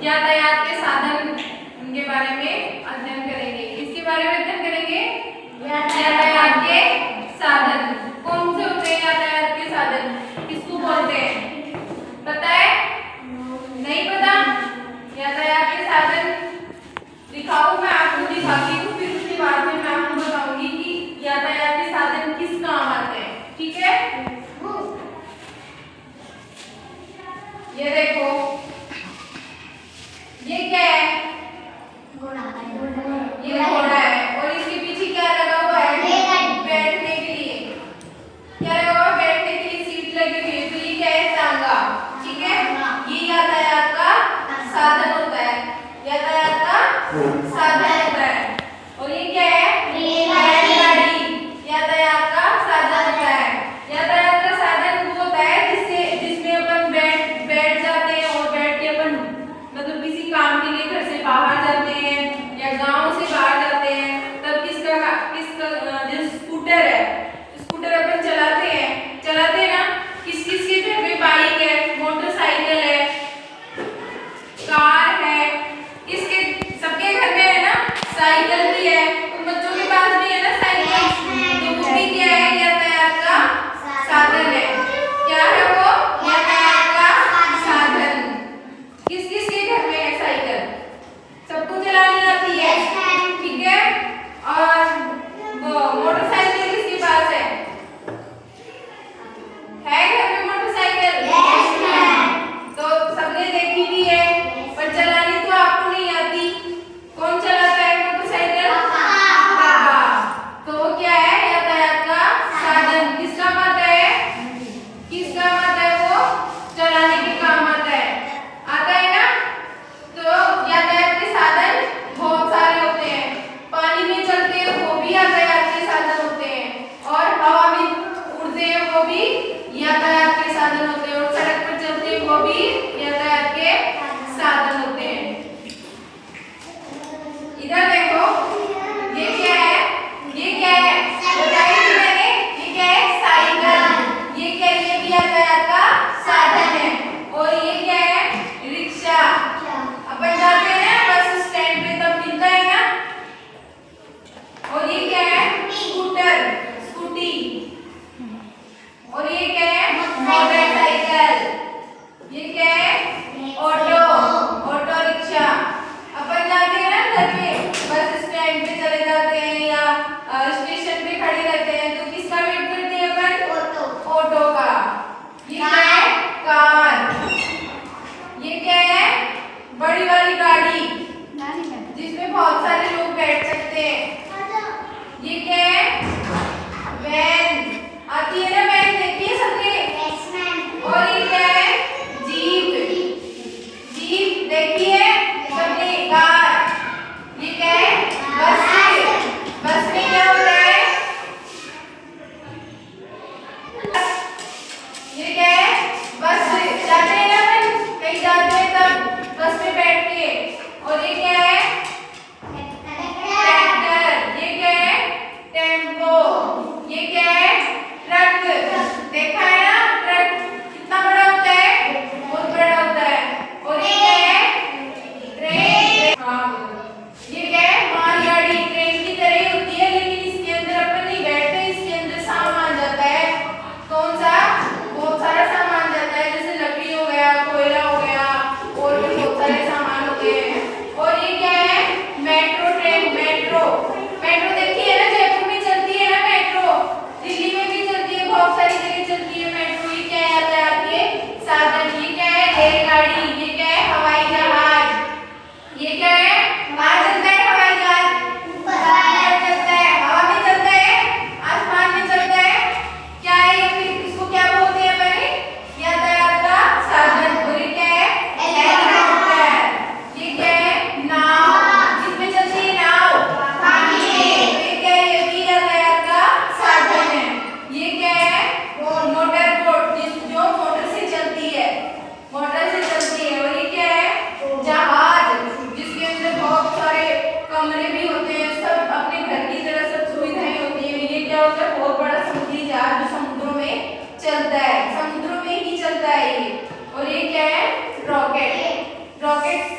यातायात के साधन उनके बारे में अध्ययन करेंगे। किसके बारे में अध्ययन करेंगे? यातायात के साधन। कौन से होते हैं यातायात के साधन? किसको बोलते हैं? पता है? नहीं पता? यातायात के साधन दिखाऊं, मैं आपको दिखाती हूँ, फिर उसके बाद में मैं आपको बताऊंगी कि यातायात के साधन किस काम आते हैं। ठीक है? ये देखो, ये क्या है? ये घोड़ा है और इसके पीछे क्या लगा हुआ है? बैठने के लिए। क्या लगा हुआ है? बैठने के लिए सीट लगी हुई है। तो ये क्या है? टांगा। ठीक है? ये यातायात का साधन होता है। यातायात का साधन होता है। और ये क्या है? रेलगाड़ी। यातायात का साधन होता है। यातायात का साधन वो होता है जिसमें अपन बैठ जाते हैं और बैठ के अपन मतलब किसी काम के लिए घर से बाहर जाते हैं या गांव से बाहर जाते हैं, तब किसका जो स्कूटर है, स्कूटर अपन चलाते हैं ना। किस किस के घर में बाइक है, मोटरसाइकिल है, कार है, किसके सबके घर में है ना, साइकिल भी है। तो बच्चों के पास भी है ना साइकिल, तो वो भी क्या है? यातायात का साधन है। क्या है वो? यातायात का साधन। किस किस के घर में है साइकिल? सबको चलानी आती है। ठीक है? और वो मोटरसाइकिल किसके पास है? घर में मोटरसाइकिल? तो सबने देखी भी है, पर चलानी तो आपको नहीं आती। कौन चलाता है मोटरसाइकिल? पापा। तो वो क्या है? यातायात का साधन। किस काम आता है? किस काम आता है वो? चलाने के काम आता है। आता है ना? तो यातायात के साधन बहुत सारे होते हैं। पानी में चलते हैं वो भी यातायात के साधन होते हैं, और हवा में उड़ते हैं वो भी यातायात के साधन होते हैं, और सड़क पर चलते हैं वो भी यातायात के साधन होते हैं। इधर देखो, ये क्या है? ये क्या है? बताई थी मैंने, ये क्या है? साइकिल। ये क्या है? ये भी यातायात का साधन है। और ये क्या है? रिक्शा। अपन जाते हैं ना बस स्टैंड पे, तब मिलता है ना। और ये क्या है? Scooter, scooty. और ये क्या है? मोटरसाइकिल। ये क्या है? Auto, auto rickshaw. अपन जाते हैं ना घर पे, बस स्टैंड पे चले जाते हैं या स्टेशन पे खड़े रहते हैं, तो किसका वेट करते हैं अपन? ऑटो का। ये क्या है? कार। ये क्या है? बड़ी वाली गाड़ी जिसमें बहुत सारे लोग बैठ सकते हैं। ये क्या है? वैन। आती है ना वैन, देखी है सबने? और ये क्या है? जीप। जीप देखी है सबने? कार। ये क्या है? बस। बस में क्या होता है? ये क्या है? बस। जाते हैं ना अपन कहीं जाते हैं तब बस में बैठ के। और ये क्या है? ट्रैक्टर। ये क्या है? टेम्पो। ये क्या है? ट्रक। देखा है ना ट्रक कितना बड़ा होता है? बहुत बड़ा होता है। और ये क्या है? ट्रेन। ये क्या है? मालगाड़ी। ट्रेन की तरह ही होती है, लेकिन इसके अंदर अपन नहीं बैठते, इसके अंदर सामान जाता है। कौन सा? बहुत सारा सामान जाता है, जैसे लकड़ी हो गया, कोयला हो गया, और भी बहुत सारे सामान होते हैं। और ये क्या है? Metro train. मेट्रो। मेट्रो देखी है ना? जयपुर में चलती है ना मेट्रो, दिल्ली में भी चलती है, बहुत सारी जगह चलती है मेट्रो। ये क्या है? यातायात के साधन। ये क्या है? रेलगाड़ी। ये क्या है? हवाई जहाज। ये क्या है? कहाँ चलता है हवाई जहाज? ऊपर चलता है, हवा में चलता है, आसमान में चलता है। क्या है ये? फिर इसको क्या बोलते हैं पहले? यातायात का साधन। और ये क्या है? हेलीकॉप्टर। ये क्या है? नाव, जिसमें चलती है नाव पानी में। ये क्या है? ये भी यातायात का साधन है। ये क्या है? मोटर बोट, जो मोटर से चलती है, मोटर से चलती है। और ये क्या है? जहाज, जिसके अंदर बहुत सारे कमरे भी होते हैं, सब अपने घर की तरह सब सुविधाएं होती हैं। ये क्या होता है? बहुत बड़ा समुद्री जहाज जो समुद्रों में चलता है, समुद्रों में ही चलता है ये। और ये क्या है? रॉकेट। रॉकेट